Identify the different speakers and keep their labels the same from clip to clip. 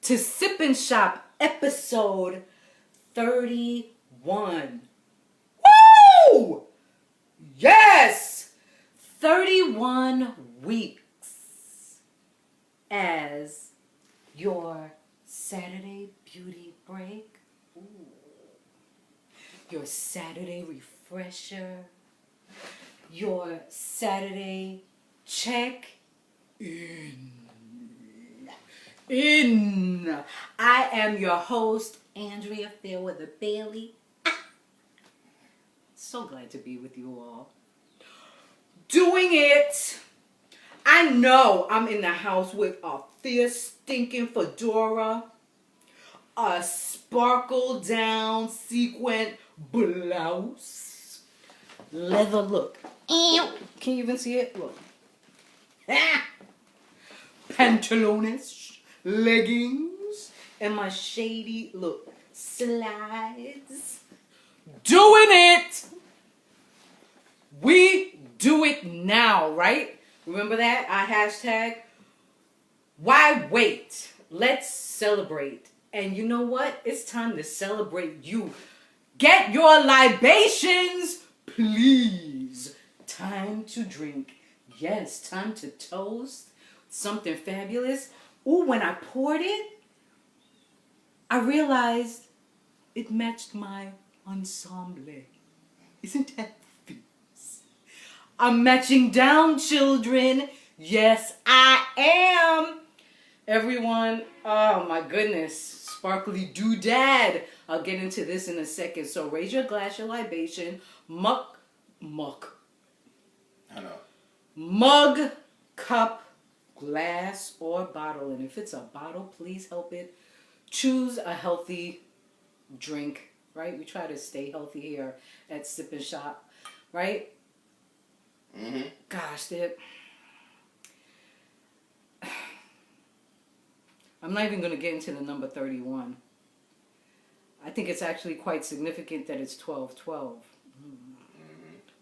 Speaker 1: to Sip Shop episode 31. Woo! Yes! 31 weeks as your Saturday beauty break. Ooh. Your Saturday refresher. Your Saturday check in. I am your host, Andrea Fairweather Bailey. So glad to be with you all. Doing it. I know I'm in the house with a fierce stinking fedora, a sparkle down sequin blouse, leather look. Can you even see it? Look. Pantalones, leggings, and my shady look slides. Doing it. We do it now, right? Remember that? Our hashtag. Why wait? Let's celebrate. And you know what? It's time to celebrate you. Get your libations, please. Time to drink. Yes, time to toast. Something fabulous. Ooh, when I poured it, I realized it matched my ensemble. Isn't that fierce? I'm matching down, children. Yes, I am. Everyone, oh my goodness. Sparkly doodad. I'll get into this in a second. So raise your glass, your libation. Muck.
Speaker 2: I know.
Speaker 1: Mug, cup, glass, or bottle. And if it's a bottle, please help it. Choose a healthy drink, right? We try to stay healthy here at Sip Shop, right?
Speaker 2: Mm-hmm.
Speaker 1: Gosh, I'm not even going to get into the number 31. I think it's actually quite significant that it's 12-12.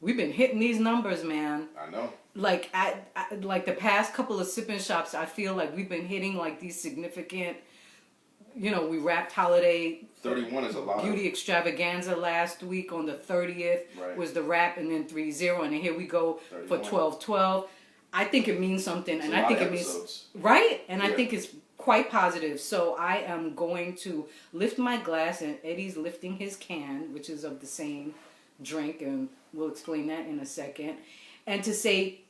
Speaker 1: We've been hitting these numbers, man.
Speaker 2: I know.
Speaker 1: Like like the past couple of Sippin' Shops, I feel like we've been hitting like these significant, we wrapped holiday
Speaker 2: 31 is a lot.
Speaker 1: Beauty extravaganza last week on the 30th was the wrap, and then 30, and then here we go 31. For 12-12. I think it means something, and I think it means right, and I think it's quite positive. So I am going to lift my glass, and Eddie's lifting his can, which is of the same drink, and we'll explain that in a second, and to say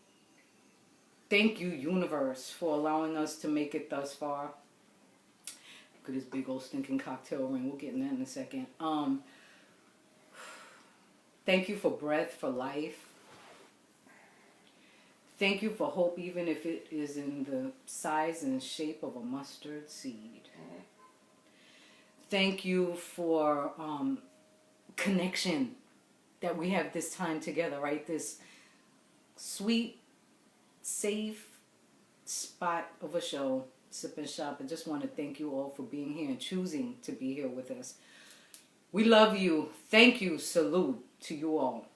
Speaker 1: thank you, universe, for allowing us to make it thus far. Look at this big old stinking cocktail ring. We'll get in that in a second. Thank you for breath, for life. Thank you for hope, even if it is in the size and shape of a mustard seed. Thank you for connection, that we have this time together, right? This sweet, safe spot of a show, Sip and Shop. I just want to thank you all for being here and choosing to be here with us. We love you. Thank you. Salute to you all.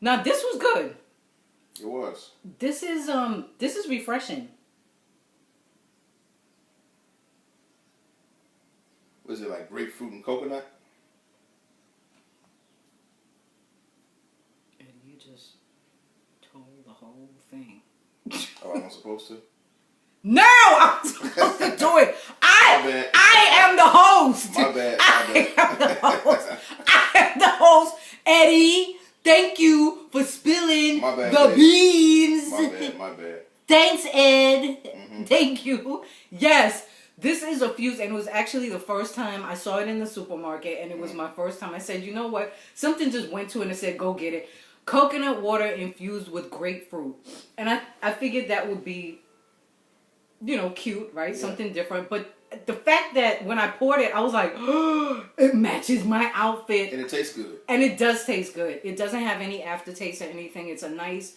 Speaker 1: Now this was good.
Speaker 2: It was.
Speaker 1: This is refreshing.
Speaker 2: Was it like grapefruit and coconut?
Speaker 1: And you just told the whole thing.
Speaker 2: Oh, I'm not supposed to?
Speaker 1: No! I'm supposed to do it. I am the host.
Speaker 2: My bad.
Speaker 1: I am the host. Eddie, thank you for spilling the beans.
Speaker 2: My bad.
Speaker 1: Thanks, Ed. Mm-hmm. Thank you. Yes. This is a fuse, and it was actually the first time I saw it in the supermarket, and it was my first time. I said, you know what? Something just went to it and said, go get it. Coconut water infused with grapefruit. And I figured that would be, cute, right? Yeah. Something different. But the fact that when I poured it, I was like, oh, it matches my outfit.
Speaker 2: And it tastes good.
Speaker 1: And it does taste good. It doesn't have any aftertaste or anything. It's a nice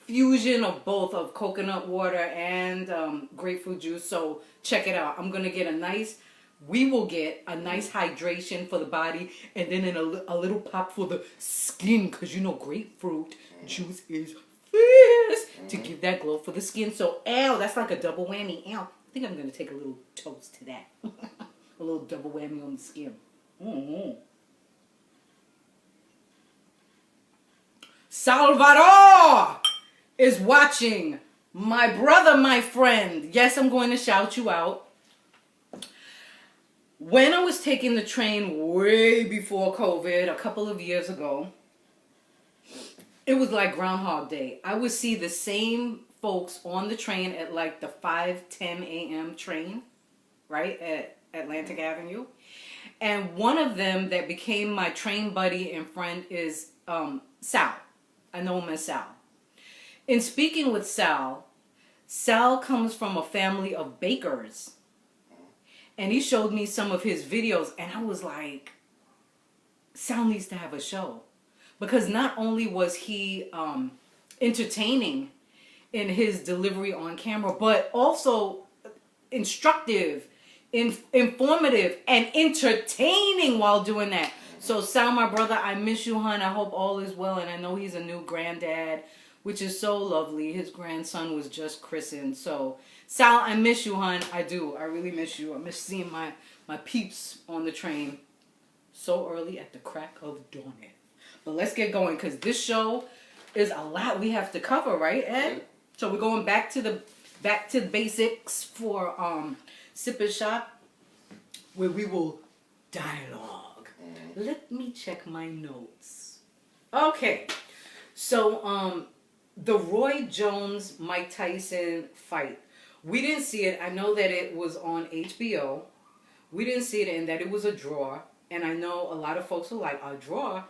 Speaker 1: fusion of both, of coconut water and grapefruit juice. So check it out. We will get a nice hydration for the body, and then a little pop for the skin, because grapefruit juice is this to give that glow for the skin. So, ow, that's like a double whammy. Ow. I think I'm going to take a little toast to that. A little double whammy on the skin. Mm-hmm. Salvador is watching. My brother, my friend. Yes, I'm going to shout you out. When I was taking the train way before COVID, a couple of years ago, it was like Groundhog Day. I would see the same folks on the train at like the 5:10 a.m. train, right, at Atlantic Avenue. And one of them that became my train buddy and friend is Sal. I know him as Sal. In speaking with Sal, Sal comes from a family of bakers. And he showed me some of his videos, and I was like, Sal needs to have a show. Because not only was he entertaining in his delivery on camera, but also instructive, informative, and entertaining while doing that. So Sal, my brother, I miss you, hon. I hope all is well, and I know he's a new granddad, which is so lovely. His grandson was just christened. So Sal, I miss you, hon. I do. I really miss you. I miss seeing my peeps on the train so early at the crack of dawn. But let's get going, because this show is a lot we have to cover, right, Ed? So we're going back to the basics for Sip Shop, where we will dialogue. Let me check my notes. Okay. So the Roy Jones Mike Tyson fight. We didn't see it. I know that it was on HBO. We didn't see it, and that it was a draw. And I know a lot of folks were like, a draw?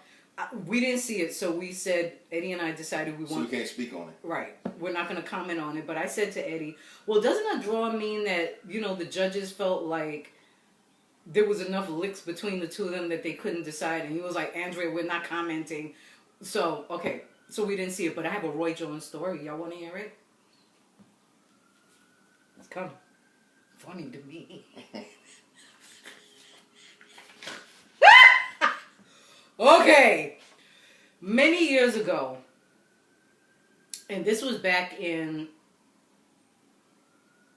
Speaker 1: We didn't see it, so we said, Eddie and I decided we want...
Speaker 2: So we can't speak on it.
Speaker 1: Right. We're not going to comment on it. But I said to Eddie, well, doesn't a draw mean that, you know, the judges felt like there was enough licks between the two of them that they couldn't decide? And he was like, Andrea, we're not commenting. So, okay. So we didn't see it. But I have a Roy Jones story. Y'all want to hear it? It's kind of funny to me. Okay, many years ago, and this was back in,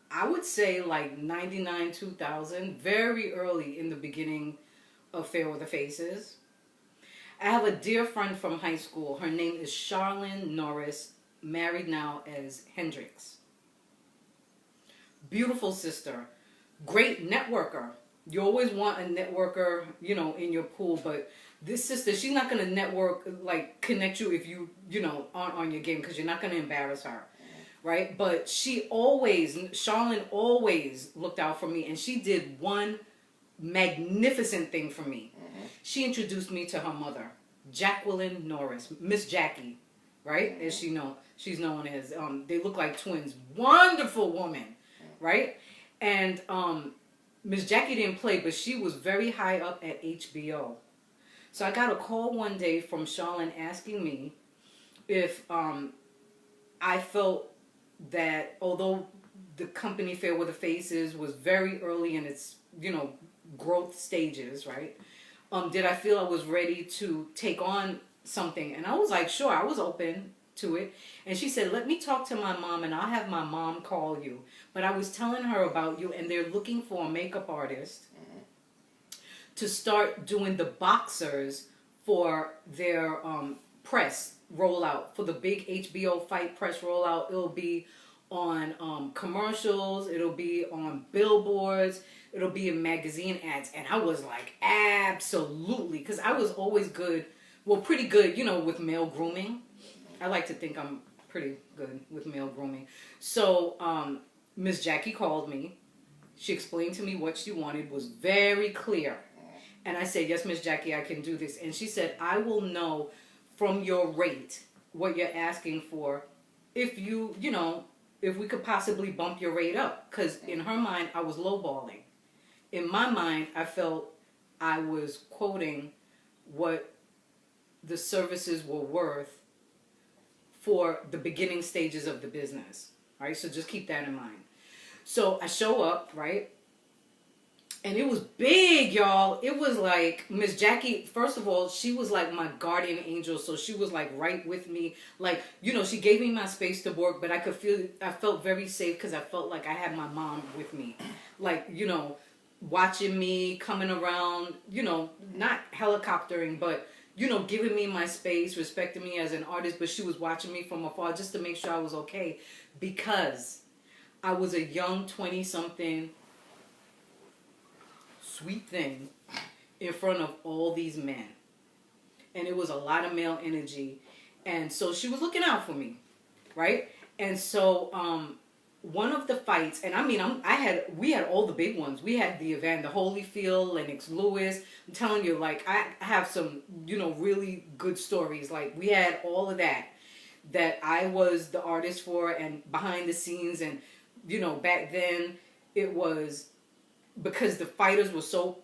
Speaker 1: I would say like 99, 2000, very early in the beginning of FAIRWEATHER Faces. I have a dear friend from high school. Her name is Charlene Norris, married now as Hendrix. Beautiful sister, great networker. You always want a networker, you know, in your pool, but this sister, she's not going to network, like, connect you if you know, aren't on your game, because you're not going to embarrass her, right? But Charlene always looked out for me, and she did one magnificent thing for me. She introduced me to her mother, Jacqueline Norris, Miss Jackie, right? As she's known as. They look like twins. Wonderful woman, right? And Miss Jackie didn't play, but she was very high up at HBO. So I got a call one day from Charlene asking me if I felt that although the company FAIRWEATHER Faces was very early in its, you know, growth stages, right? Did I feel I was ready to take on something? And I was like, sure, I was open to it. And she said, let me talk to my mom and I'll have my mom call you. But I was telling her about you, and they're looking for a makeup artist to start doing the boxers for their press rollout, for the big HBO fight press rollout. It'll be on commercials, it'll be on billboards, it'll be in magazine ads. And I was like, absolutely, because I was always good, well, pretty good, you know, with male grooming. I like to think I'm pretty good with male grooming. So Miss Jackie called me. She explained to me what she wanted, was very clear. And I said, yes, Miss Jackie, I can do this. And she said, I will know from your rate what you're asking for if if we could possibly bump your rate up. Because in her mind, I was lowballing. In my mind, I felt I was quoting what the services were worth for the beginning stages of the business. Right? So just keep that in mind. So I show up, right? And it was big, y'all. It was like Miss Jackie, first of all, she was like my guardian angel. So she was like right with me. Like, she gave me my space to work, but I felt very safe because I felt like I had my mom with me. Like, watching me, coming around, not helicoptering, but, giving me my space, respecting me as an artist. But she was watching me from afar just to make sure I was okay because I was a young 20-something sweet thing in front of all these men, and it was a lot of male energy, and so she was looking out for me, right? And so one of the fights, and I mean we had all the big ones. We had the Evander Holyfield, Lennox Lewis. I'm telling you, like, I have some really good stories. Like, we had all of that I was the artist for, and behind the scenes, and back then it was because the fighters were so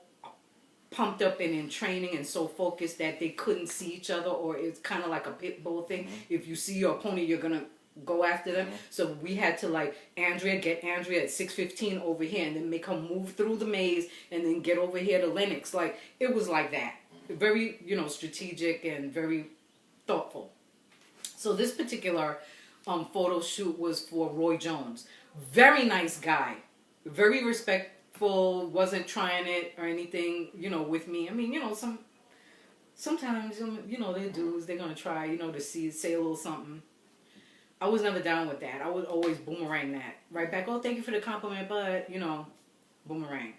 Speaker 1: pumped up and in training and so focused that they couldn't see each other, or it's kind of like a pit bull thing. If you see your opponent, you're gonna go after them. So we had to get Andrea at 6:15 over here, and then make her move through the maze, and then get over here to Lennox. Like, it was like that, very strategic and very thoughtful. So this particular photo shoot was for Roy Jones. Very nice guy, very respectful. Wasn't trying it or anything, with me. I mean, sometimes, they're dudes, they're gonna try, to say a little something. I was never down with that. I would always boomerang that right back. Oh, thank you for the compliment, but, boomerang.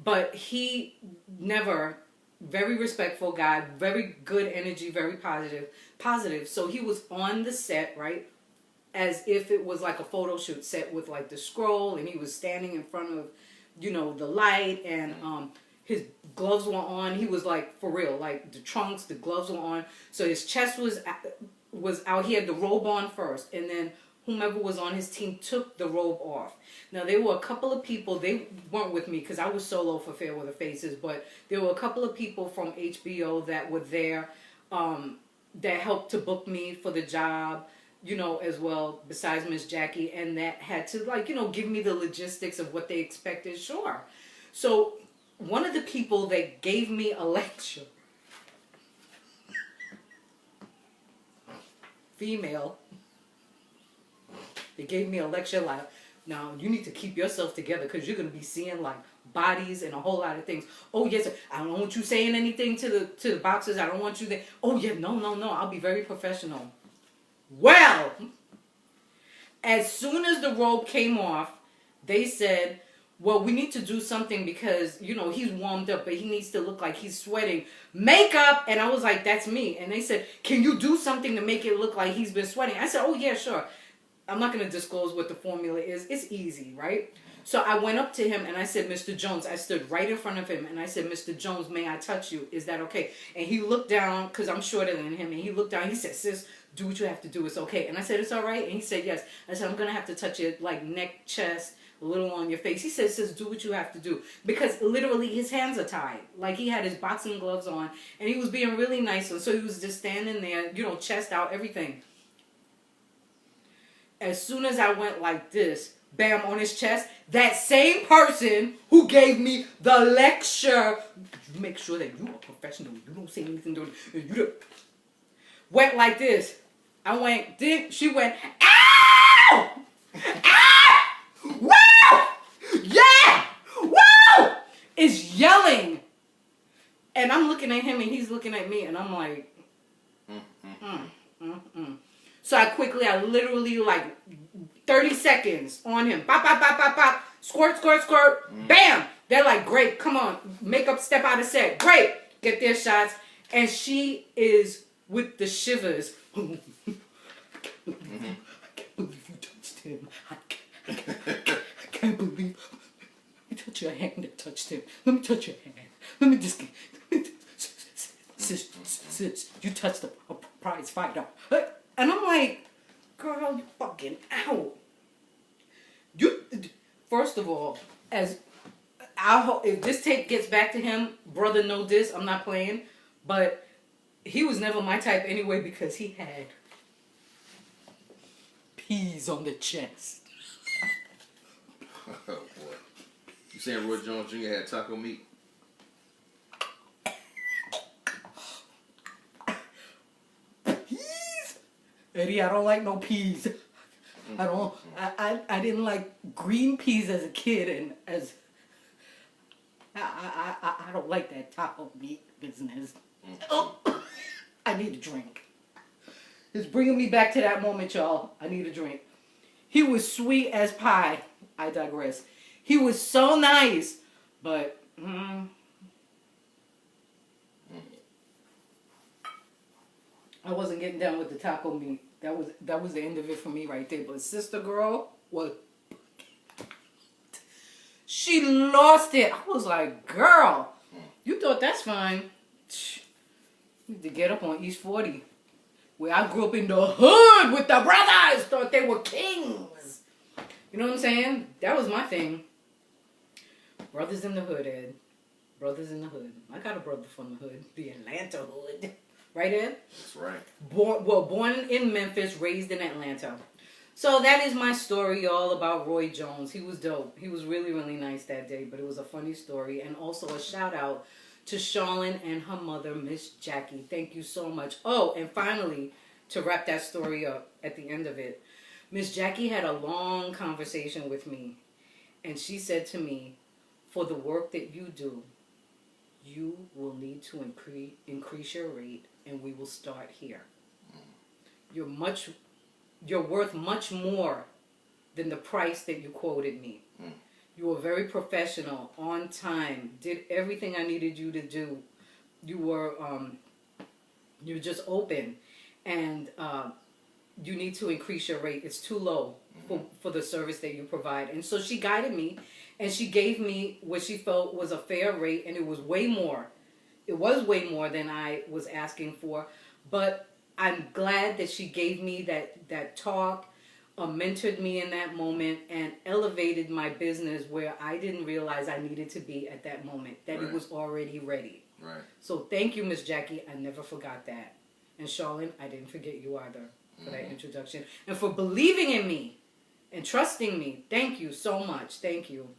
Speaker 1: But he never, very respectful guy, very good energy, very positive. So he was on the set, right? As if it was like a photo shoot set with like the scroll, and he was standing in front of the light, and his gloves were on. He was like, for real, like the trunks, the gloves were on. So his chest was out. He had the robe on first, and then whomever was on his team took the robe off. Now, there were a couple of people, they weren't with me because I was solo for Fairweather Faces, but there were a couple of people from HBO that were there that helped to book me for the job, as well, besides Miss Jackie, and that had to, give me the logistics of what they expected. Sure. So one of the people that gave me a lecture, female, they gave me a lecture like, now you need to keep yourself together because you're going to be seeing like bodies and a whole lot of things. Oh yes, I don't want you saying anything to the boxers. I don't want you there. Oh yeah, no, I'll be very professional. Well, as soon as the robe came off, they said, well, we need to do something because, he's warmed up, but he needs to look like he's sweating. Makeup! And I was like, that's me. And they said, can you do something to make it look like he's been sweating? I said, oh, yeah, sure. I'm not going to disclose what the formula is. It's easy, right? So I went up to him and I said, Mr. Jones, I stood right in front of him and I said, Mr. Jones, may I touch you? Is that okay? And he looked down, because I'm shorter than him, and he looked down. He said, sis, do what you have to do. It's okay. And I said, it's all right? And he said, yes. I said, I'm going to have to touch it like neck, chest, a little on your face. He said, sis, do what you have to do. Because literally his hands are tied. Like, he had his boxing gloves on and he was being really nice. And so he was just standing there, chest out, everything. As soon as I went like this, bam, on his chest, that same person who gave me the lecture, you make sure that you are professional, you don't say anything to you, went like this. I went, she went, ow! Ow! Woo! Yeah! Woo! Is yelling. And I'm looking at him and he's looking at me and I'm like, So I literally, like, 30 seconds on him. Bop, bop, bop, bop, bop. Squirt, squirt, squirt. Bam! They're like, great, come on. Makeup, step out of set. Great! Get their shots. And she is with the shivers. I can't believe you touched him. I can't believe. Let me touch your hand that touched him. Let me touch your hand. Let me just... Sis, you touched a prize fighter. And I'm like, girl, you fucking out. First of all, if this tape gets back to him, brother, know this, I'm not playing. But he was never my type anyway because he had peas on the chest.
Speaker 2: Oh boy. You saying Roy Jones Jr. had taco meat?
Speaker 1: Peas? Eddie, I don't like no peas. I don't. I didn't like green peas as a kid, and as I don't like that taco meat business. Oh, I need a drink. It's bringing me back to that moment, y'all. I need a drink. He was sweet as pie. I digress. He was so nice, but I wasn't getting down with the taco meat. That was the end of it for me right there. But sister girl was, she lost it. I was like, girl, you thought that's fine. You need to get up on East 40. Where I grew up in the hood with the brothers. Thought they were kings. You know what I'm saying? That was my thing. Brothers in the hood, Ed. Brothers in the hood. I got a brother from the hood. The Atlanta hood. Right, Ed?
Speaker 2: That's right.
Speaker 1: Born in Memphis, raised in Atlanta. So that is my story, all about Roy Jones. He was dope. He was really, really nice that day, but it was a funny story. And also a shout out to Charlene and her mother, Miss Jackie. Thank you so much. Oh, and finally, to wrap that story up at the end of it, Miss Jackie had a long conversation with me, and she said to me, for the work that you do, you will need to increase your rate, and we will start here. You're worth much more than the price that you quoted me. You were very professional, on time, did everything I needed you to do. You were just open, and you need to increase your rate. It's too low for the service that you provide. And so she guided me, and she gave me what she felt was a fair rate, and it was way more. It was way more than I was asking for, but I'm glad that she gave me that talk, mentored me in that moment, and elevated my business where I didn't realize I needed to be at that moment, that
Speaker 2: Right.
Speaker 1: it was already ready.
Speaker 2: Right.
Speaker 1: So thank you, Miss Jackie. I never forgot that. And Charlene, I didn't forget you either for that introduction. And for believing in me and trusting me. Thank you so much. Thank you.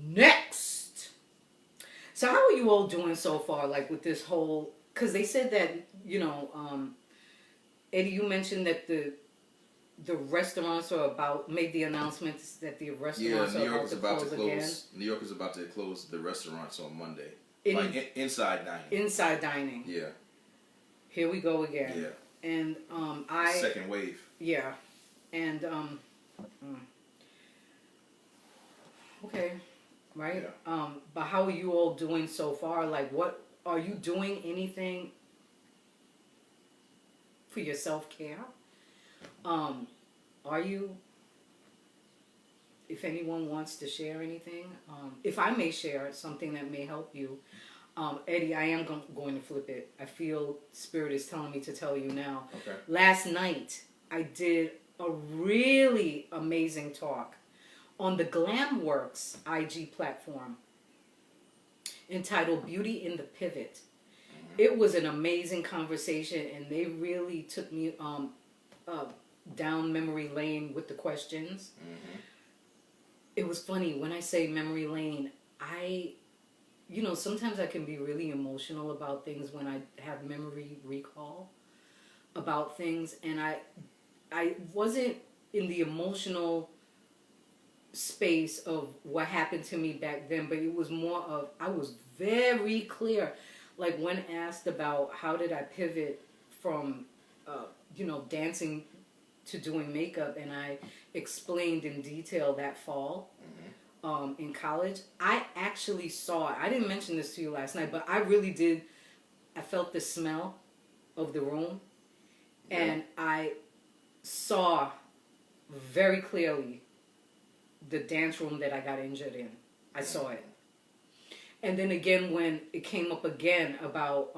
Speaker 1: Next. So how are you all doing so far, like with this whole, because they said that, Eddie, you mentioned that the restaurants are made the announcements that the restaurants
Speaker 2: New
Speaker 1: are
Speaker 2: York is about to
Speaker 1: close
Speaker 2: close.
Speaker 1: again.
Speaker 2: New York is about to close the restaurants on Monday. Inside dining.
Speaker 1: Inside dining.
Speaker 2: Yeah.
Speaker 1: Here we go again.
Speaker 2: Yeah.
Speaker 1: And
Speaker 2: Second wave.
Speaker 1: Yeah. And okay. Right?
Speaker 2: Yeah.
Speaker 1: But how are you all doing so far? Like, what are you doing anything for your self-care? Are you, if anyone wants to share anything, if I may share something that may help you, Eddie, I am going to flip it. I feel Spirit is telling me to tell you now.
Speaker 2: Okay.
Speaker 1: Last night, I did a really amazing talk on the Glamworks IG platform entitled Beauty in the Pivot. It was an amazing conversation, and they really took me down memory lane with the questions. It was funny when I say memory lane, sometimes I can be really emotional about things when I have memory recall about things, and I wasn't in the emotional space of what happened to me back then, but it was more of, I was very clear, like when asked about how did I pivot from dancing to doing makeup, and I explained in detail that fall in college. I actually saw it. I didn't mention this to you last night, but I really did. I felt the smell of the room, and I saw very clearly the dance room that I got injured in. I saw it. And then again, when it came up again about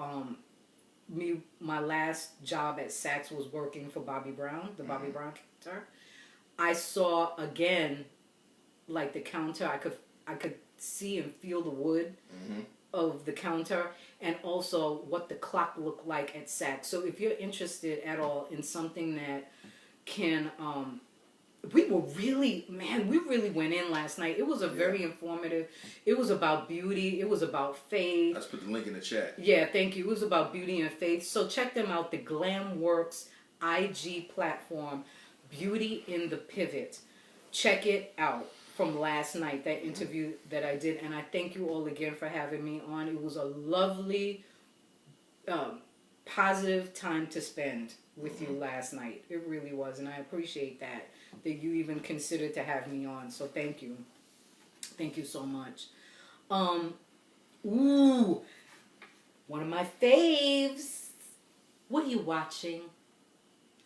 Speaker 1: my last job at Saks was working for Bobby Brown, the Bobby Brown counter. I saw again, like the counter, I could see and feel the wood of the counter, and also what the clock looked like at Saks. So if you're interested at all in something that can we really went in last night. It was a very informative. It was about beauty. It was about faith.
Speaker 2: Let's put the link in the chat.
Speaker 1: Yeah, thank you. It was about beauty and faith. So check them out. The Glamworks IG platform, Beauty in the Pivot. Check it out from last night, that interview that I did. And I thank you all again for having me on. It was a lovely, positive time to spend with you last night. It really was. And I appreciate that you even considered to have me on. So thank you. Thank you so much. One of my faves. What are you watching?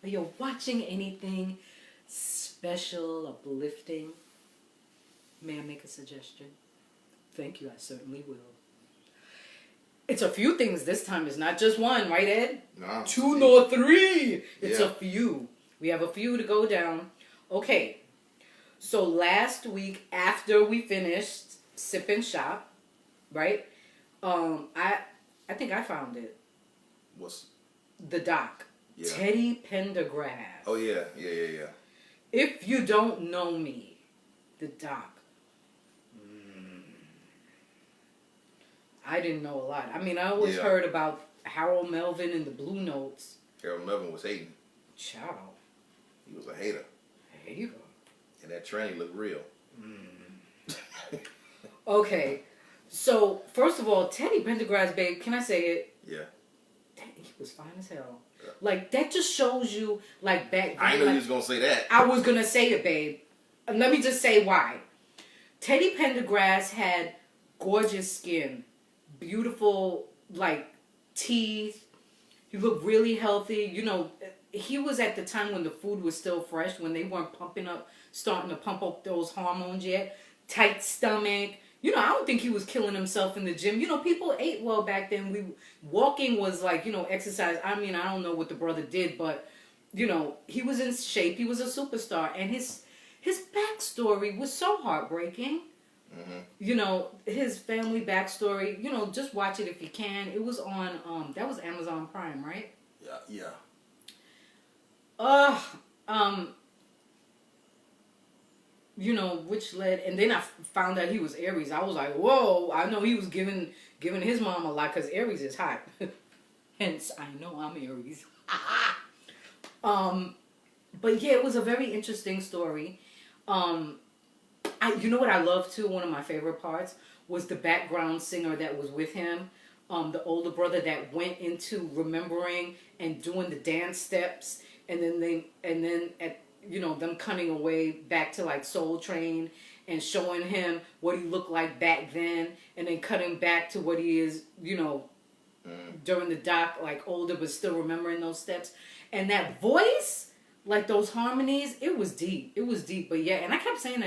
Speaker 1: Are you watching anything special, uplifting? May I make a suggestion? Thank you, I certainly will. It's a few things this time. It's not just one, right, Ed?
Speaker 2: No.
Speaker 1: 2 nor 3. It's a few. We have a few to go down. Okay. So last week, after we finished Sip and Shop, right? I think I found it.
Speaker 2: What's
Speaker 1: the doc? Yeah. Teddy Pendergrass.
Speaker 2: Oh yeah.
Speaker 1: If you don't know me, the doc. I didn't know a lot. I mean, I always heard about Harold Melvin and the Blue Notes.
Speaker 2: Harold Melvin was hating.
Speaker 1: Ciao.
Speaker 2: He was a hater.
Speaker 1: Hater.
Speaker 2: And that tranny looked real.
Speaker 1: Okay. So, first of all, Teddy Pendergrass, babe, can I say it?
Speaker 2: Yeah.
Speaker 1: He was fine as hell. Yeah. Like, that just shows you, like, back then.
Speaker 2: I didn't know you was going to say that.
Speaker 1: I was going to say it, babe. And let me just say why. Teddy Pendergrass had gorgeous skin. Beautiful, like, teeth. He looked really healthy. You know, he was at the time when the food was still fresh, when they weren't starting to pump up those hormones yet. Tight stomach. You know, I don't think he was killing himself in the gym. You know, people ate well back then. Walking was like, you know, exercise. I mean, I don't know what the brother did, but, you know, he was in shape. He was a superstar. And his backstory was so heartbreaking. Mm-hmm. You know, his family backstory, you know, just watch it if you can. It was on, that was Amazon Prime, right?
Speaker 2: Yeah.
Speaker 1: You know, which led, and then I found out he was Aries. I was like, whoa, I know he was giving his mom a lot, because Aries is hot. Hence, I know I'm Aries. But yeah, it was a very interesting story. You know what I love too? One of my favorite parts was the background singer that was with him. The older brother that went into remembering and doing the dance steps, and then at, you know, them cutting away back to like Soul Train and showing him what he looked like back then, and then cutting back to what he is, you know, during the doc, like older but still remembering those steps. And that voice, like those harmonies, it was deep. It was deep. But yeah, and I kept saying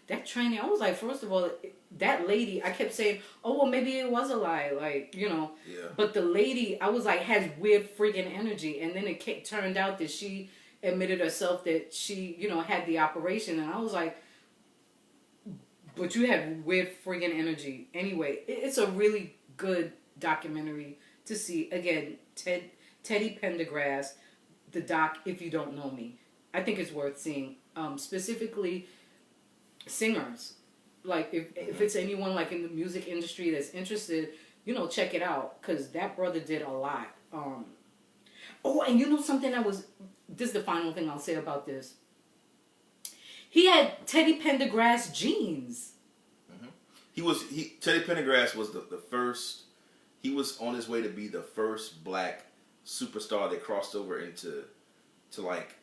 Speaker 1: that training, I was like, first of all, that lady, I kept saying, oh, well, maybe it was a lie, like, you know. Yeah. But the lady, I was like, has weird freaking energy. And then it turned out that she admitted herself that she, you know, had the operation. And I was like, but you had weird freaking energy. Anyway, it's a really good documentary to see. Again, Teddy Pendergrass, the doc, If You Don't Know Me. I think it's worth seeing. Specifically, singers. Like, if it's anyone like in the music industry that's interested, you know, check it out, because that brother did a lot. Oh, and you know something this is the final thing I'll say about this. He had Teddy Pendergrass jeans. Mm-hmm.
Speaker 2: Teddy Pendergrass was the first. He was on his way to be the first black superstar that crossed over into like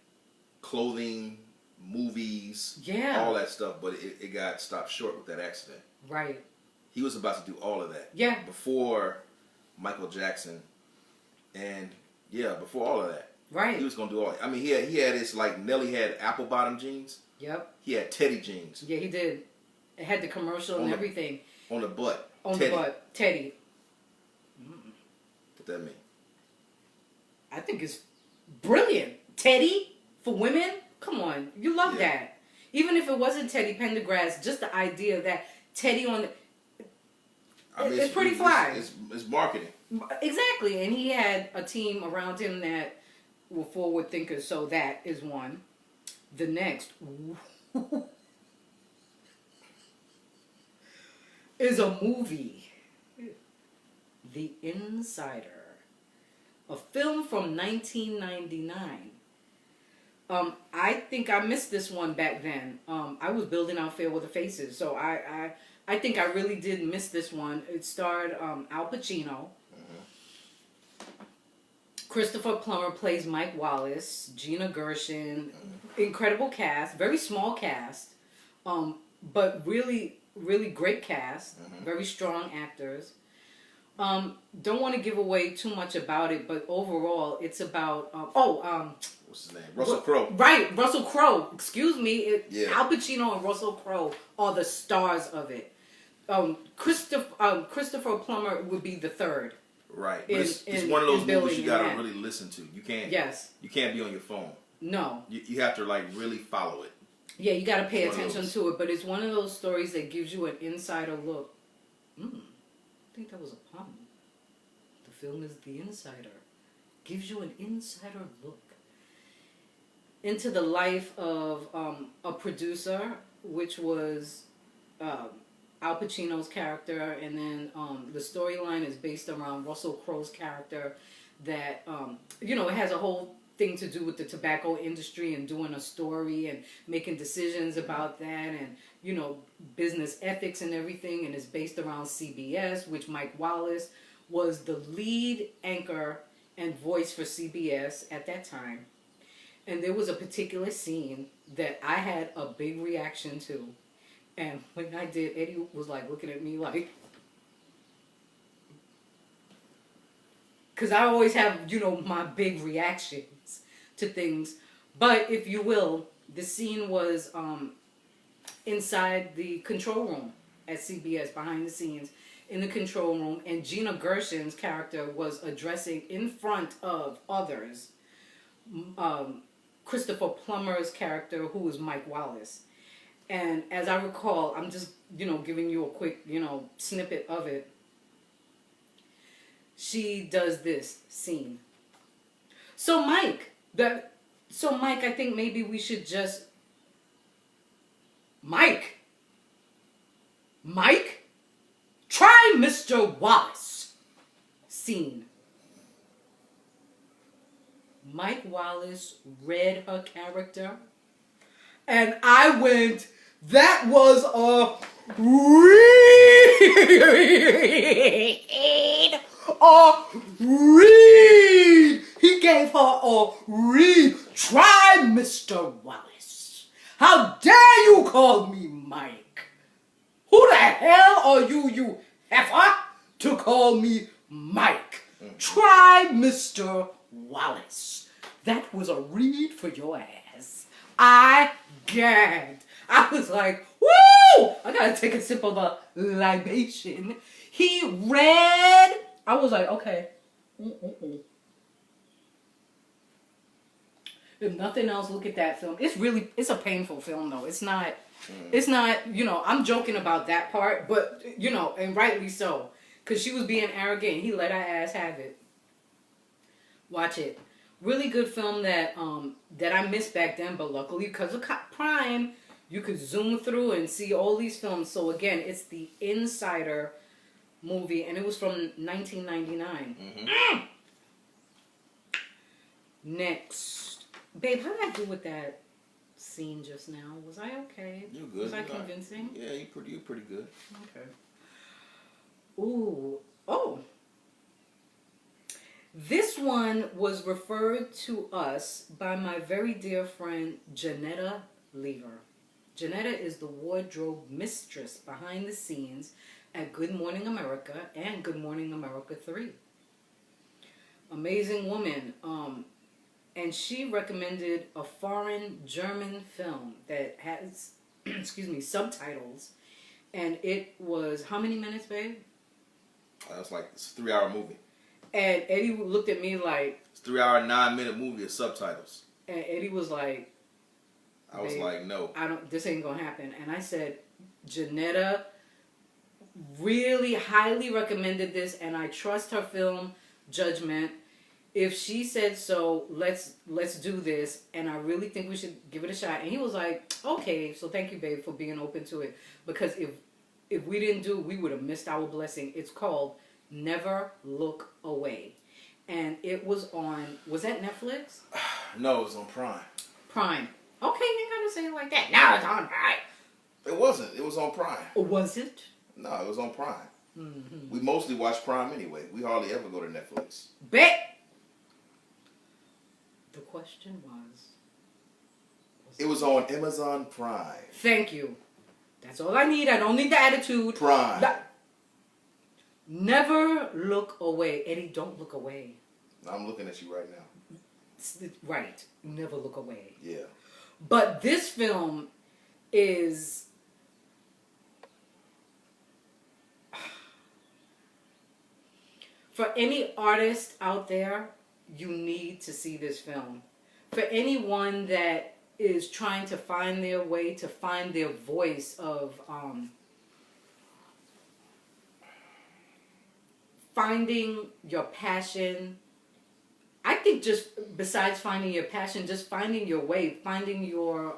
Speaker 2: clothing, movies, all that stuff, but it got stopped short with that accident.
Speaker 1: Right.
Speaker 2: He was about to do all of that.
Speaker 1: Yeah.
Speaker 2: Before Michael Jackson, and before all of that.
Speaker 1: Right.
Speaker 2: He was gonna do all. I mean, he had his, like, Nelly had apple bottom jeans.
Speaker 1: Yep.
Speaker 2: He had Teddy jeans.
Speaker 1: Yeah, he did. It had the commercial and everything.
Speaker 2: On the butt.
Speaker 1: The butt. Teddy.
Speaker 2: What that mean? I
Speaker 1: think it's brilliant. Teddy for women. Come on, you love that. Even if it wasn't Teddy Pendergrass, just the idea that Teddy on the... I mean, it's pretty fly.
Speaker 2: It's marketing.
Speaker 1: Exactly, and he had a team around him that were forward thinkers, so that is one. The next is a movie, The Insider, a film from 1999. I think I missed this one back then. I was building out Fairweather Faces, so I think I really did miss this one. It starred Al Pacino. Christopher Plummer plays Mike Wallace. Gina Gershon. Incredible cast. Very small cast. But really, really great cast. Very strong actors. Don't want to give away too much about it, but overall, it's about...
Speaker 2: what's his name? Russell Crowe.
Speaker 1: Right, Russell Crowe. Excuse me.
Speaker 2: Yeah.
Speaker 1: Al Pacino and Russell Crowe are the stars of it. Christopher Plummer would be the third.
Speaker 2: Right. But it's one of those movies you gotta really listen to. You can't.
Speaker 1: Yes.
Speaker 2: You can't be on your phone.
Speaker 1: No.
Speaker 2: You have to like really follow it.
Speaker 1: Yeah, you gotta pay attention to it. But it's one of those stories that gives you an insider look. I think that was a pun. The film is The Insider. Gives you an insider look into the life of a producer, which was Al Pacino's character, and then the storyline is based around Russell Crowe's character that, it has a whole thing to do with the tobacco industry and doing a story and making decisions about that and, business ethics and everything, and it's based around CBS, which Mike Wallace was the lead anchor and voice for CBS at that time. And there was a particular scene that I had a big reaction to. And when I did, Eddie was like looking at me like... Because I always have, my big reactions to things. But if you will, the scene was inside the control room at CBS, behind the scenes, in the control room. And Gina Gershon's character was addressing in front of others Christopher Plummer's character, who was Mike Wallace. And as I recall, I'm just, giving you a quick, snippet of it. She does this scene. So Mike, I think maybe we should just... Mike, try Mr. Wallace. Scene. Mike Wallace read her character, and I went, that was a read. He gave her a read. Try Mr. Wallace. How dare you call me Mike? Who the hell are you heifer, to call me Mike? Try Mr. Wallace. That was a read for your ass. I gagged. I was like, woo! I gotta take a sip of a libation. He read. I was like, okay. If nothing else, look at that film. It's a painful film though. It's not, I'm joking about that part, but, and rightly so. Because she was being arrogant. He let her ass have it. Watch it. Really good film that I missed back then, but luckily because of Prime, you could zoom through and see all these films. So again, it's The Insider movie, and it was from 1999. Next, babe, how did I do with that scene just now? Was I okay?
Speaker 2: You good?
Speaker 1: Was I convincing?
Speaker 2: Yeah, you pretty good.
Speaker 1: Okay. Ooh, oh. This one was referred to us by my very dear friend, Janetta Lever. Janetta is the wardrobe mistress behind the scenes at Good Morning America and Good Morning America 3. Amazing woman. And she recommended a foreign German film that has, subtitles. And it was, how many minutes, babe?
Speaker 2: It's a 3-hour movie.
Speaker 1: And Eddie looked at me like...
Speaker 2: It's a 3-hour, 9-minute movie with subtitles.
Speaker 1: And Eddie was like...
Speaker 2: I was like, no.
Speaker 1: This ain't gonna happen. And I said, Janetta really highly recommended this, and I trust her film judgment. if she said so, let's do this, and I really think we should give it a shot. And he was like, okay, so thank you, babe, for being open to it. Because if we didn't do it, we would have missed our blessing. It's called Never Look Away. And it was that Netflix?
Speaker 2: No, it was on Prime.
Speaker 1: Prime. Okay, you ain't gotta say it like that. No, it's on Prime.
Speaker 2: It wasn't. It was on Prime.
Speaker 1: Or was it?
Speaker 2: No, it was on Prime.
Speaker 1: Mm-hmm.
Speaker 2: We mostly watch Prime anyway. We hardly ever go to Netflix.
Speaker 1: Bet. The question was
Speaker 2: it was on Amazon Prime.
Speaker 1: Thank you. That's all I need. I don't need the attitude.
Speaker 2: Prime.
Speaker 1: Never look away. Eddie, don't look away.
Speaker 2: I'm looking at you right now.
Speaker 1: Right. Never look away.
Speaker 2: Yeah.
Speaker 1: But this film is... For any artist out there, you need to see this film. For anyone that is trying to find their way, to find their voice of finding your passion. I think just besides finding your passion, just finding your way, finding your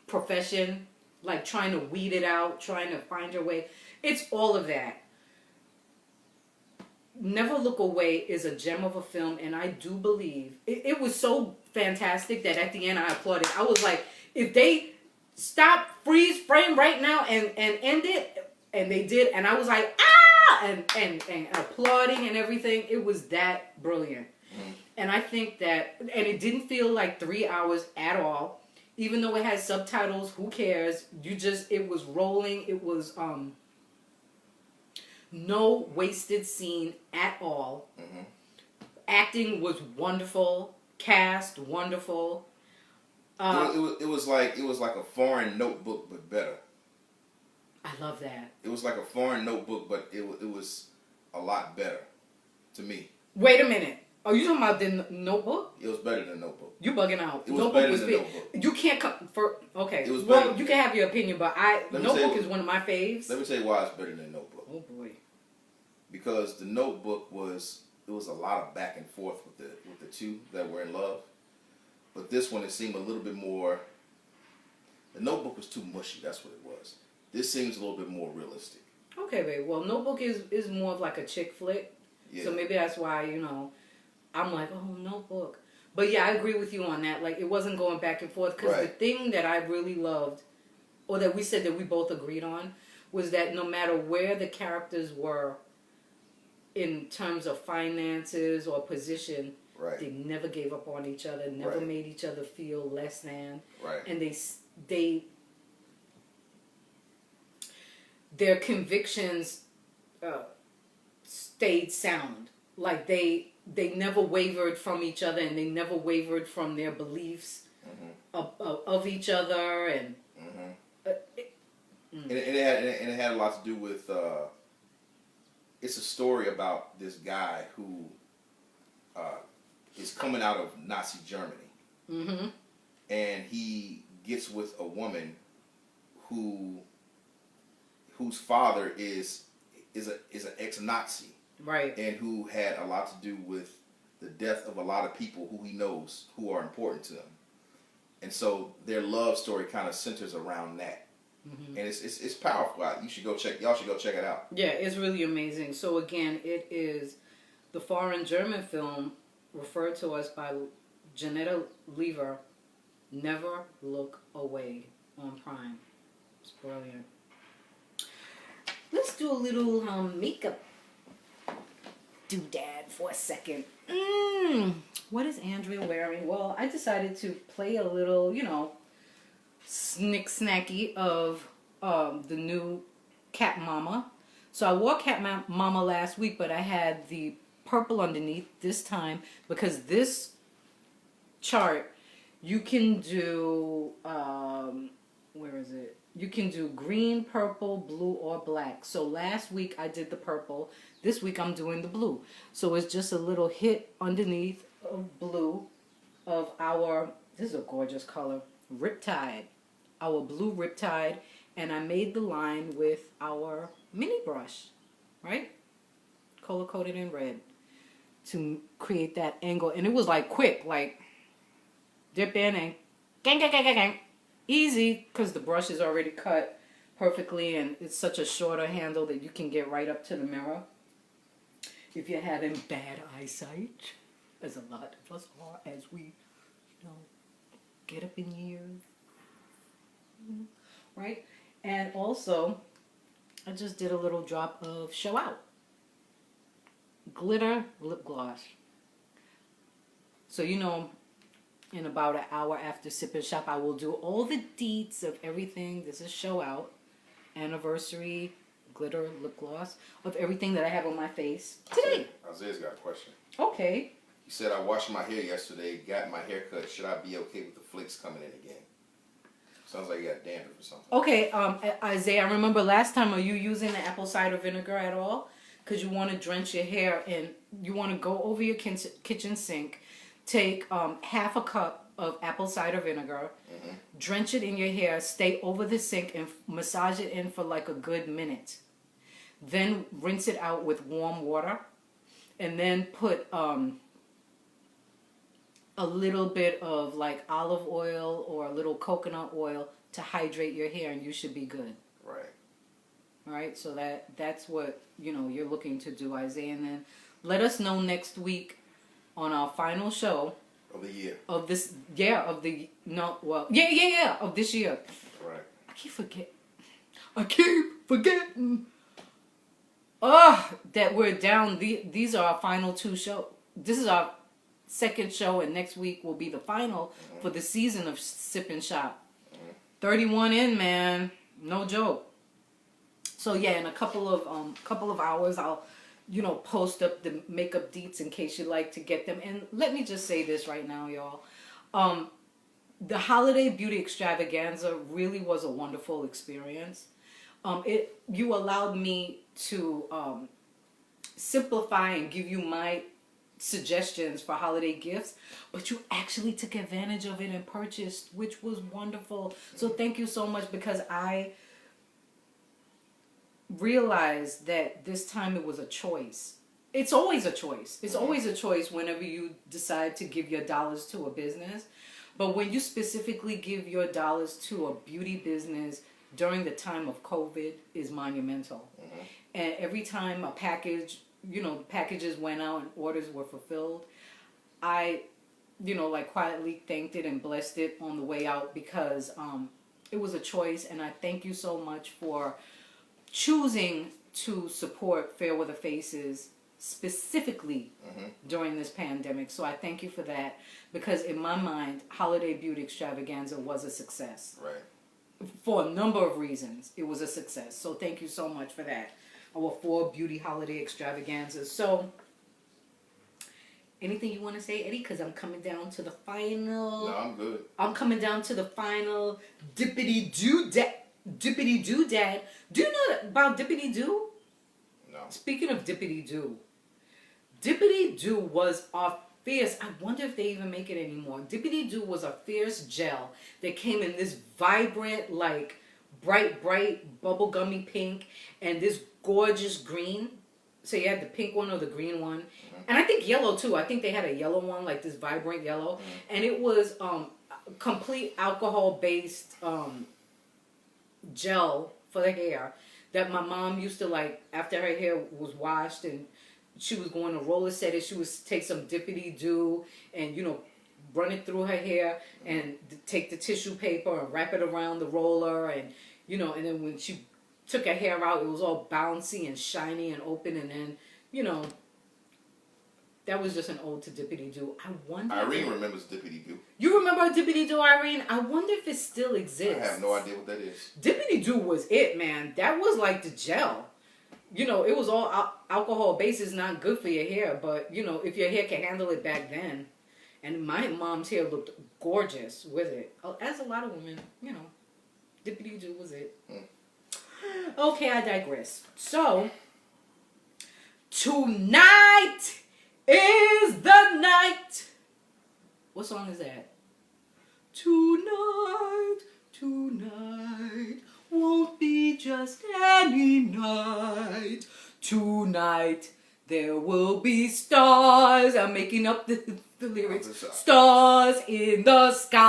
Speaker 1: profession, like trying to weed it out, trying to find your way. It's all of that. Never Look Away is a gem of a film, and I do believe it was so fantastic that at the end I applauded. I was like, if they stop, freeze frame right now and end it, and they did, and I was like, ah, and applauding and everything. It was that brilliant. Mm-hmm. And I think that, and it didn't feel like 3 hours at all, even though it had subtitles. Who cares? It was rolling. It was no wasted scene at all. Mm-hmm. Acting was wonderful. Cast wonderful.
Speaker 2: It was like a foreign Notebook, but better.
Speaker 1: I love that.
Speaker 2: It was like a foreign Notebook, but it was a lot better to me.
Speaker 1: Wait a minute. Are you talking about the Notebook?
Speaker 2: It was better than Notebook.
Speaker 1: You bugging out.
Speaker 2: It was Notebook better than Notebook.
Speaker 1: You can't come for okay.
Speaker 2: It was
Speaker 1: well,
Speaker 2: better.
Speaker 1: You can have your opinion, but Notebook is one of my faves.
Speaker 2: Let me tell you why it's better than Notebook.
Speaker 1: Oh boy.
Speaker 2: Because the Notebook was a lot of back and forth with the two that were in love, but this one it seemed a little bit more. The Notebook was too mushy. That's what it was. This seems a little bit more realistic. Okay,
Speaker 1: babe. Well, Notebook is more of like a chick flick, yeah. So maybe that's why I'm like, oh, Notebook. But yeah, I agree with you on that. Like it wasn't going back and forth because
Speaker 2: right.
Speaker 1: The thing that I really loved, or that we said that we both agreed on, was that no matter where the characters were in terms of finances or position,
Speaker 2: right.
Speaker 1: They never gave up on each other, never
Speaker 2: right.
Speaker 1: made each other feel less than.
Speaker 2: Right.
Speaker 1: And their convictions stayed sound. Like they never wavered from each other, and they never wavered from their beliefs of each other, and
Speaker 2: and it had a lot to do with. It's a story about this guy who is coming out of Nazi Germany, and he gets with a woman whose father is an ex-Nazi,
Speaker 1: right,
Speaker 2: and who had a lot to do with the death of a lot of people who he knows who are important to him, and so their love story kind of centers around that. And it's powerful. Y'all should go check it out.
Speaker 1: Yeah, it's really amazing. So again, it is the foreign German film referred to us by Janetta Lever, Never Look Away, on Prime. It's brilliant. Let's do a little makeup doodad for a second. What is Andrea wearing? Well, I decided to play a little, snacky of the new Cat Mama. So I wore Cat Mama last week, but I had the purple underneath this time because this chart you can do where is it? You can do green, purple, blue, or black. So last week I did the purple. This week I'm doing the blue. So it's just a little hit underneath of blue of our, this is a gorgeous color, Riptide. Our blue Riptide, and I made the line with our mini brush, right? Color coded in red. to create that angle. And it was like quick, like dip in and gang, gang, gang, gang, gang. Easy, because the brush is already cut perfectly, and it's such a shorter handle that you can get right up to the mirror. If you're having bad eyesight, as a lot of us are, as we, get up in years, right? And also, I just did a little drop of Show Out glitter lip gloss. So in about an hour after Sip and Shop, I will do all the deets of everything. This is Show Out anniversary glitter lip gloss of everything that I have on my face today.
Speaker 2: Isaiah's got a question.
Speaker 1: Okay.
Speaker 2: He said, I washed my hair yesterday, got my hair cut. Should I be okay with the flicks coming in again? Sounds like you got dandruff or something.
Speaker 1: Okay, Isaiah, I remember last time, are you using the apple cider vinegar at all? Because you want to drench your hair, and you want to go over your kitchen sink, take half a cup of apple cider vinegar, drench it in your hair, stay over the sink, and massage it in for like a good minute. Then rinse it out with warm water, and then put a little bit of like olive oil or a little coconut oil to hydrate your hair, and you should be good.
Speaker 2: Right.
Speaker 1: All right, so that's what you're looking to do, Isaiah. And then let us know next week on our final show
Speaker 2: of the year.
Speaker 1: Of this, of this year.
Speaker 2: Right.
Speaker 1: I keep forgetting. That we're down. These are our final two shows. This is our second show, and next week will be the final for the season of Sip and Shop. 31 in, man. No joke. So yeah, in a couple of hours, I'll post up the makeup deets in case you'd like to get them. And let me just say this right now, y'all. The holiday beauty extravaganza really was a wonderful experience. You allowed me to simplify and give you my suggestions for holiday gifts, but you actually took advantage of it and purchased, which was wonderful. So thank you so much, because I realized that this time it was a choice. It's always a choice. It's always a choice whenever you decide to give your dollars to a business. But when you specifically give your dollars to a beauty business during the time of COVID is monumental. And every time a package, packages went out and orders were fulfilled, I, quietly thanked it and blessed it on the way out, because it was a choice. And I thank you so much for choosing to support Fairweather Faces specifically during this pandemic. So I thank you for that, because in my mind, Holiday Beauty Extravaganza was a success.
Speaker 2: Right.
Speaker 1: For a number of reasons, it was a success. So thank you so much for that. Our 4 beauty holiday extravaganzas. So, anything you want to say, Eddie? Because I'm coming down to the final.
Speaker 2: No, I'm good.
Speaker 1: I'm coming down to the final dippity doo dad. Dippity doo dad. Do you know about dippity doo?
Speaker 2: No.
Speaker 1: Speaking of dippity doo, dippity doo was a fierce. I wonder if they even make it anymore. Dippity doo was a fierce gel that came in this vibrant, like bright bubblegummy pink and this gorgeous green. So you had the pink one or the green one, and I think yellow too. I think they had a yellow one, like this vibrant yellow, and it was complete alcohol based gel for the hair that my mom used to, like, after her hair was washed and she was going to roller set it, she would take some dippity doo and run it through her hair and take the tissue paper and wrap it around the roller, and and then when she took her hair out, it was all bouncy and shiny and open, and then that was just an ode to dippity doo. I wonder.
Speaker 2: Irene remembers dippity doo.
Speaker 1: You remember dippity doo, Irene? I wonder if it still exists.
Speaker 2: I have no idea what that is.
Speaker 1: Dippity doo was it, man. That was like the gel. It was all alcohol based. It's not good for your hair, but if your hair can handle it back then. And my mom's hair looked gorgeous with it. As a lot of women, dippity doo was it. Okay, I digress. So, tonight is the night. What song is that? Tonight won't be just any night. Tonight, There will be stars. I'm making up the lyrics. Stars in the sky.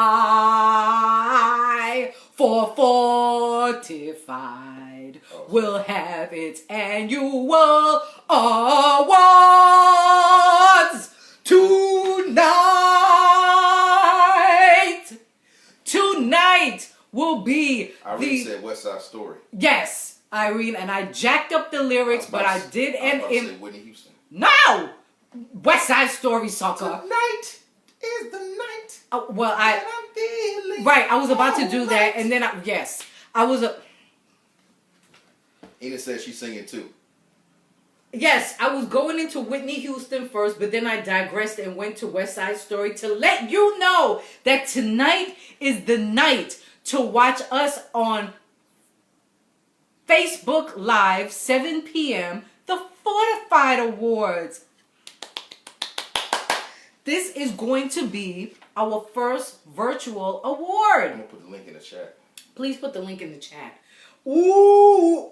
Speaker 1: 445 will have its annual awards tonight. Tonight will be
Speaker 2: Irene said West Side Story.
Speaker 1: Yes, Irene, and I jacked up the lyrics, but I did end in
Speaker 2: Whitney Houston.
Speaker 1: No, West Side Story, sucker.
Speaker 2: Tonight is the night.
Speaker 1: Well,
Speaker 2: that I'm feeling
Speaker 1: I was about to do that,
Speaker 2: alright.
Speaker 1: and then I was
Speaker 2: Ina said she's singing too.
Speaker 1: Yes, I was going into Whitney Houston first, but then I digressed and went to West Side Story to let you know that tonight is the night to watch us on Facebook Live, 7 p.m., the Fortified Awards. This is going to be our first virtual award.
Speaker 2: I'm going to put the link in the chat.
Speaker 1: Please put the link in the chat. Ooh,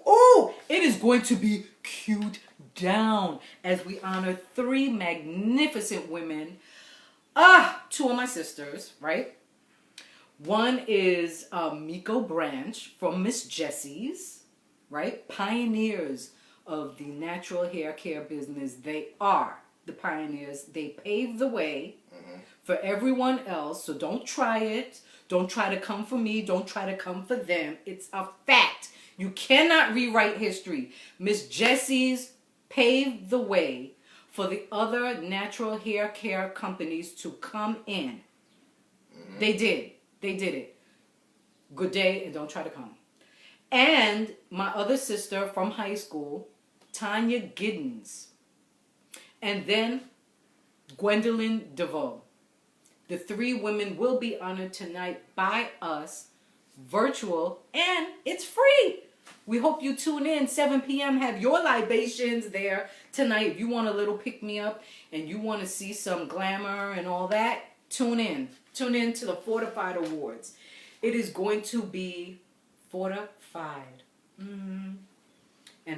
Speaker 1: it is going to be cute down as we honor 3 magnificent women. 2 of my sisters, right? One is Miko Branch from Miss Jessie's, right? Pioneers of the natural hair care business. They are the pioneers. They paved the way for everyone else. So don't try it. Don't try to come for me. Don't try to come for them. It's a fact. You cannot rewrite history. Miss Jessie's paved the way for the other natural hair care companies to come in. They did. They did it. Good day and don't try to come. And my other sister from high school, Tanya Giddens. And then Gwendolyn DeVoe. The 3 women will be honored tonight by us, virtual, and it's free. We hope you tune in, 7 p.m. Have your libations there tonight. If you want a little pick-me-up and you want to see some glamour and all that, tune in. Tune in to the Fortified Awards. It is going to be fortified. And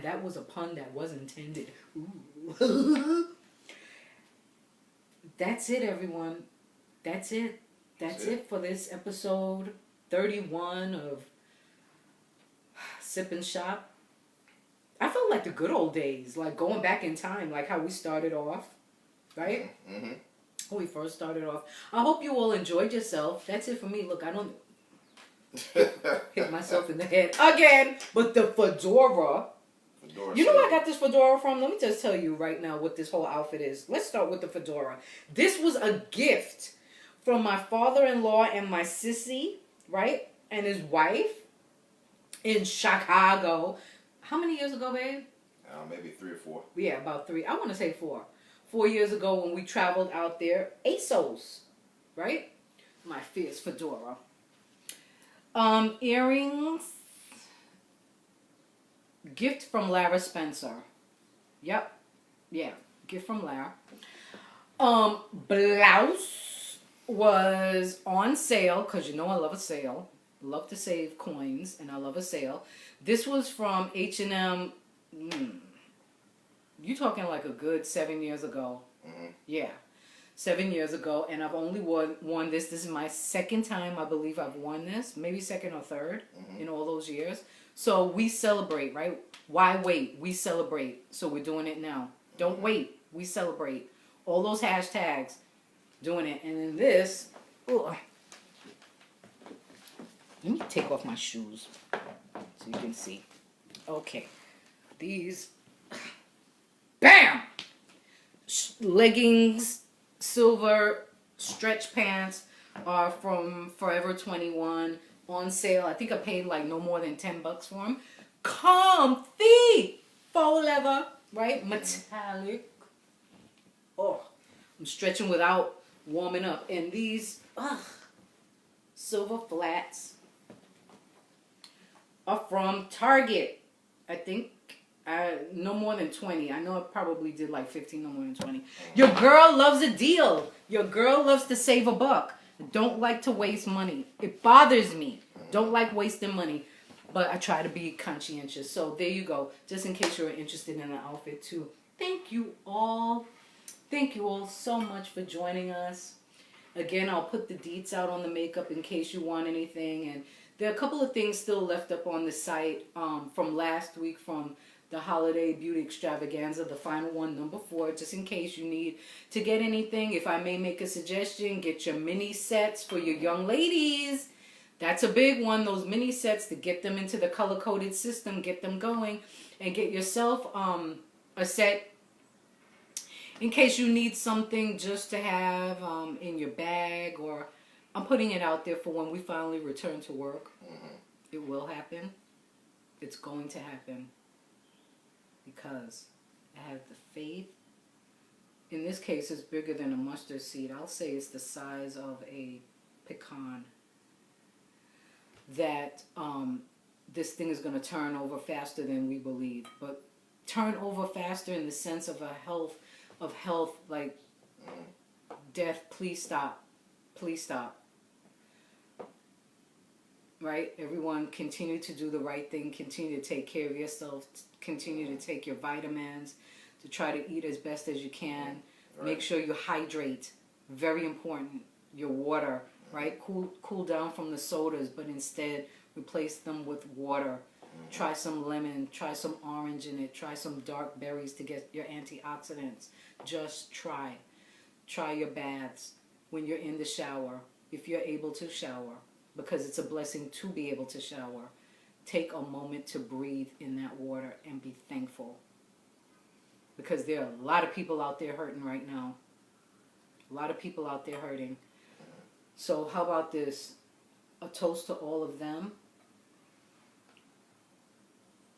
Speaker 1: that was a pun that was intended. Ooh. That's it, everyone. That's it. That's it for this episode 31 of Sip and Shop. I felt like the good old days, like going back in time, like how we started off, right? When we first started off. I hope you all enjoyed yourself. That's it for me. Look, I don't hit myself in the head again, but the fedora. You know where I got this fedora from? Let me just tell you right now what this whole outfit is. Let's start with the fedora. This was a gift from my father-in-law and my sissy, right? And his wife in Chicago. How many years ago, babe?
Speaker 2: Maybe 3 or 4.
Speaker 1: Yeah, about 3. I want to say 4. 4 years ago when we traveled out there. ASOS, right? My fierce fedora. Earrings. Gift from Lara Spencer. Yep. Yeah. Gift from Lara. Blouse was on sale because you know I love a sale. Love to save coins and I love a sale. This was from H&M. You talking like a good 7 years ago. Yeah. 7 years ago. And I've only worn this. This is my second time I believe I've worn this. Maybe second or third in all those years. So we celebrate, right? Why wait? We celebrate. So we're doing it now. Don't wait. We celebrate. All those hashtags. Doing it. And then this. Ugh. Let me take off my shoes so you can see. Okay. These. Bam! Leggings, silver, stretch pants are from Forever 21 on sale. I think I paid like no more than $10 for them. Comfy! Faux leather, right? Metallic. Oh, I'm stretching without warming up. And these silver flats are from Target. I think no more than 20. I know I probably did like 15, no more than 20. Your girl loves a deal. Your girl loves to save a buck. Don't like to waste money. It bothers me. Don't like wasting money. But I try to be conscientious. So there you go. Just in case you're interested in an outfit too. thank you all. Thank you all so much for joining us. Again, I'll put the deets out on the makeup in case you want anything. And there are a couple of things still left up on the site from last week from the Holiday Beauty Extravaganza, the final one, number 4, just in case you need to get anything. If I may make a suggestion, get your mini sets for your young ladies. That's a big one, those mini sets, to get them into the color-coded system, get them going, and get yourself a set in case you need something just to have in your bag, or I'm putting it out there for when we finally return to work. Mm-hmm. It will happen. It's going to happen because I have the faith. In this case, it's bigger than a mustard seed. I'll say it's the size of a pecan. That this thing is going to turn over faster than we believe. But turn over faster in the sense of health, like death. Please stop. Please stop. Right? Everyone continue to do the right thing. Continue to take care of yourself. Continue to take your vitamins. To try to eat as best as you can. Right. Make sure you hydrate. Very important. Your water. Right? Cool down from the sodas, but instead replace them with water. Try some lemon. Try some orange in it. Try some dark berries to get your antioxidants. Just try. Try your baths when you're in the shower, if you're able to shower, because it's a blessing to be able to shower. Take a moment to breathe in that water and be thankful. Because there are a lot of people out there hurting right now. A lot of people out there hurting. So how about this? A toast to all of them.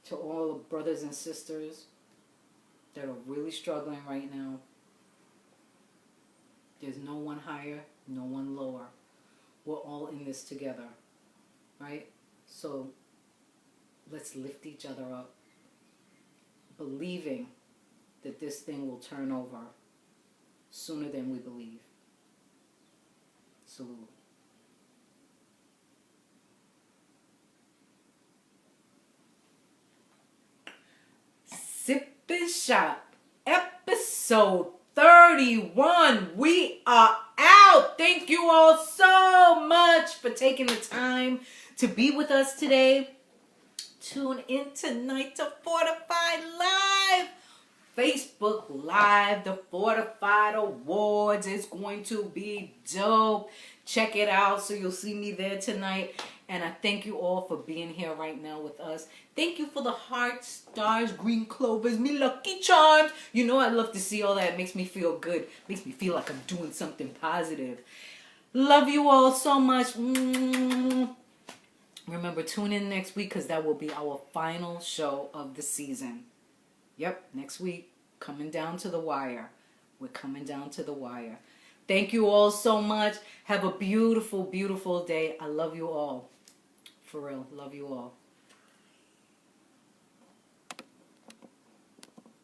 Speaker 1: To all the brothers and sisters that are really struggling right now. There's no one higher, no one lower. We're all in this together, right? So let's lift each other up, believing that this thing will turn over sooner than we believe. Salute. Sip and Shop, episode 31. We are out. Thank you all so much for taking the time to be with us today. Tune in tonight to Fortified Live. Facebook Live, the Fortified Awards. It's going to be dope. Check it out so you'll see me there tonight. And I thank you all for being here right now with us. Thank you for the hearts, stars, green clovers, me lucky charms. You know I love to see all that. It makes me feel good. Makes me feel like I'm doing something positive. Love you all so much. Remember, tune in next week because that will be our final show of the season. Yep, next week, coming down to the wire. We're coming down to the wire. Thank you all so much. Have a beautiful, beautiful day. I love you all. For real, love you all.